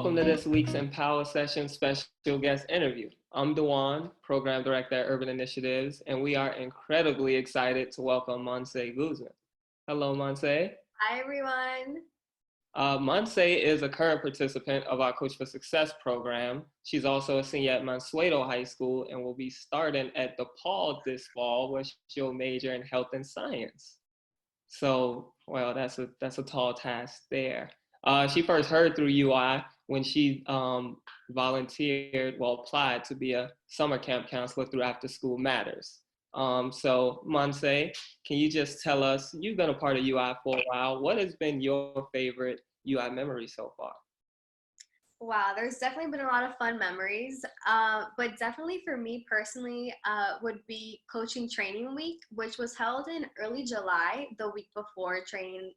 Welcome to this week's Empower Session special guest interview. I'm Dajuan, Program Director at Urban Initiatives, and we are incredibly excited to welcome Montse Guzman. Hello, Montse. Hi, everyone. Montse is a current participant of our Coach for Success program. She's also a senior at Mansueto High School and will be starting at DePaul this fall, where she'll major in health and science. So, well, that's a tall task there. She first heard through UI when she applied to be a summer camp counselor through After School Matters. So, Montse, can you just tell us, you've been a part of UI for a while, what has been your favorite UI memory so far? Wow, there's definitely been a lot of fun memories, but definitely for me personally would be coaching training week, which was held in early July, the week before training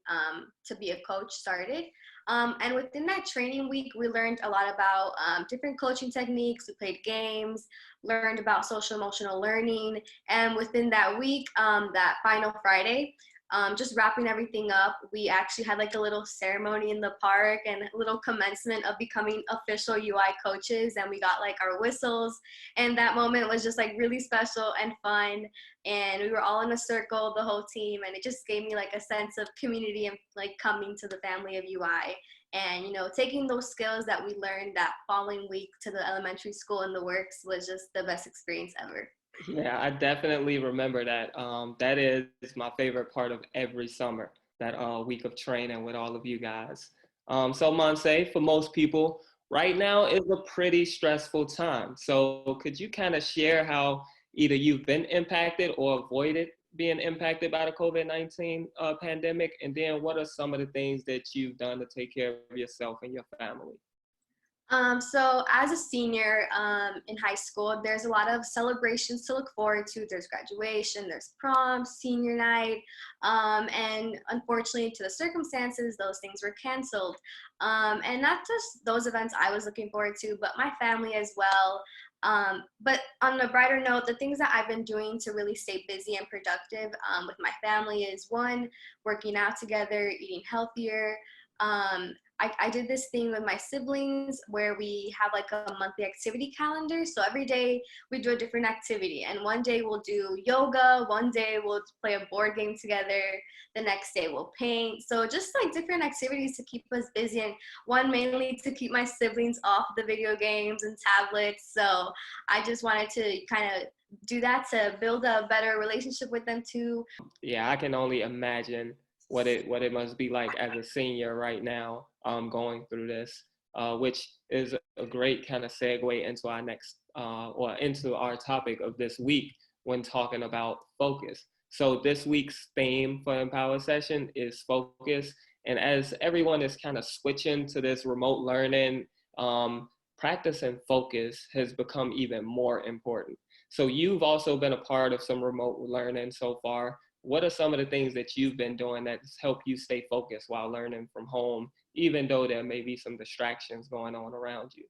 to be a coach started. And within that training week, we learned a lot about different coaching techniques. We played games, learned about social emotional learning, and within that week, that final Friday, just wrapping everything up, we actually had like a little ceremony in the park and a little commencement of becoming official UI coaches, and we got like our whistles, and that moment was just like really special and fun, and we were all in a circle, the whole team, and it just gave me like a sense of community and like coming to the family of UI. And, you know, taking those skills that we learned that following week to the elementary school in the works was just the best experience ever. Yeah, I definitely remember that. That is my favorite part of every summer, that week of training with all of you guys. So Montse, for most people, right now is a pretty stressful time. So could you kind of share how either you've been impacted or avoided being impacted by the COVID-19 pandemic? And then what are some of the things that you've done to take care of yourself and your family? So as a senior in high school, there's a lot of celebrations to look forward to. There's graduation, there's prom, senior night, and unfortunately to the circumstances, those things were canceled. And not just those events I was looking forward to, but my family as well. But on a brighter note, the things that I've been doing to really stay busy and productive with my family is one, working out together, eating healthier. I did this thing with my siblings where we have like a monthly activity calendar. So every day we do a different activity, and one day we'll do yoga, one day we'll play a board game together, the next day we'll paint. So just like different activities to keep us busy, and one mainly to keep my siblings off the video games and tablets. So I just wanted to kind of do that to build a better relationship with them too. Yeah, I can only imagine what it must be like as a senior right now, going through this, which is a great kind of segue into our next or into our topic of this week when talking about focus. So this week's theme for Empower Session is focus, and as everyone is kind of switching to this remote learning, practice and focus has become even more important. So you've also been a part of some remote learning so far. What are some of the things that you've been doing that's helped you stay focused while learning from home, even though there may be some distractions going on around you?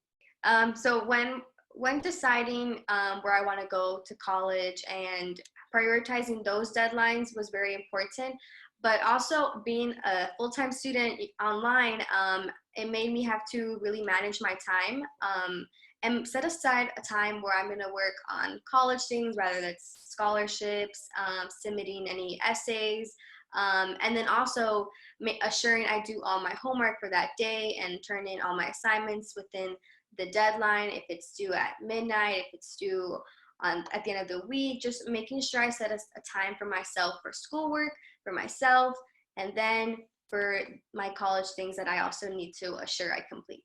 So when deciding where I want to go to college and prioritizing those deadlines was very important, but also being a full-time student online, it made me have to really manage my time and set aside a time where I'm going to work on college things, rather that's scholarships, submitting any essays, and then also assuring I do all my homework for that day and turn in all my assignments within the deadline, if it's due at midnight, if it's due at the end of the week, just making sure I set a time for myself for schoolwork, for myself, and then for my college things that I also need to assure I complete.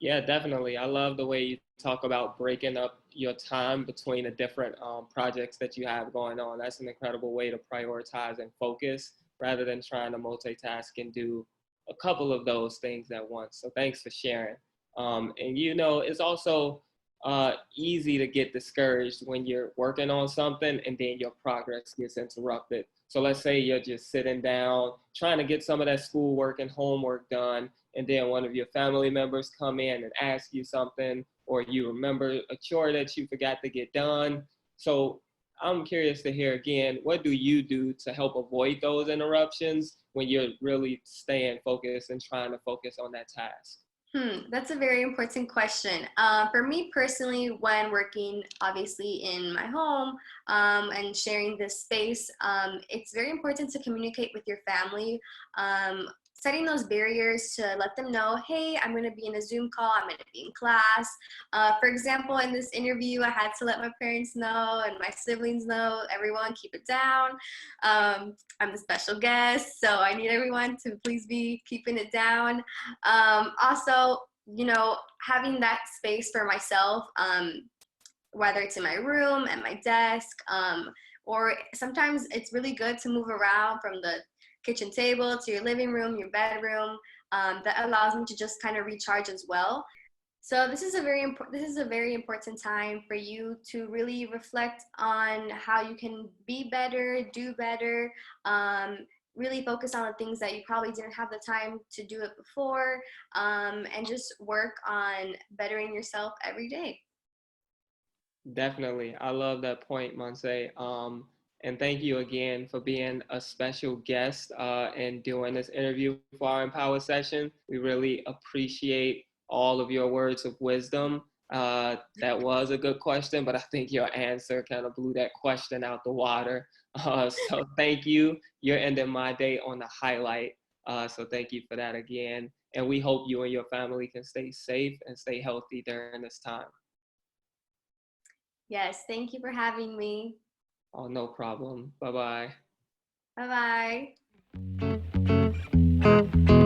Yeah, definitely. I love the way you talk about breaking up your time between the different projects that you have going on. That's an incredible way to prioritize and focus rather than trying to multitask and do a couple of those things at once. So thanks for sharing. And you know, it's also easy to get discouraged when you're working on something and then your progress gets interrupted. So let's say you're just sitting down, trying to get some of that schoolwork and homework done, and then one of your family members come in and ask you something, or you remember a chore that you forgot to get done. So I'm curious to hear again, what do you do to help avoid those interruptions when you're really staying focused and trying to focus on that task? That's a very important question. For me personally, when working obviously in my home and sharing this space, it's very important to communicate with your family. Setting those barriers to let them know, hey, I'm going to be in a Zoom call, I'm going to be in class. For example, in this interview, I had to let my parents know and my siblings know, everyone keep it down. I'm the special guest, so I need everyone to please be keeping it down. Also, having that space for myself, whether it's in my room, at my desk, or sometimes it's really good to move around from the kitchen table to your living room, your bedroom. That allows me to just kind of recharge as well. So this is a very important time for you to really reflect on how you can be better, do better, really focus on the things that you probably didn't have the time to do it before, and just work on bettering yourself every day. Definitely. I love that point, Montse. And thank you again for being a special guest and doing this interview for our Empower session. We really appreciate all of your words of wisdom. That was a good question, but I think your answer kind of blew that question out the water. So thank you. You're ending my day on a highlight. So thank you for that again. And we hope you and your family can stay safe and stay healthy during this time. Yes, thank you for having me. Oh, no problem. Bye bye. Bye bye.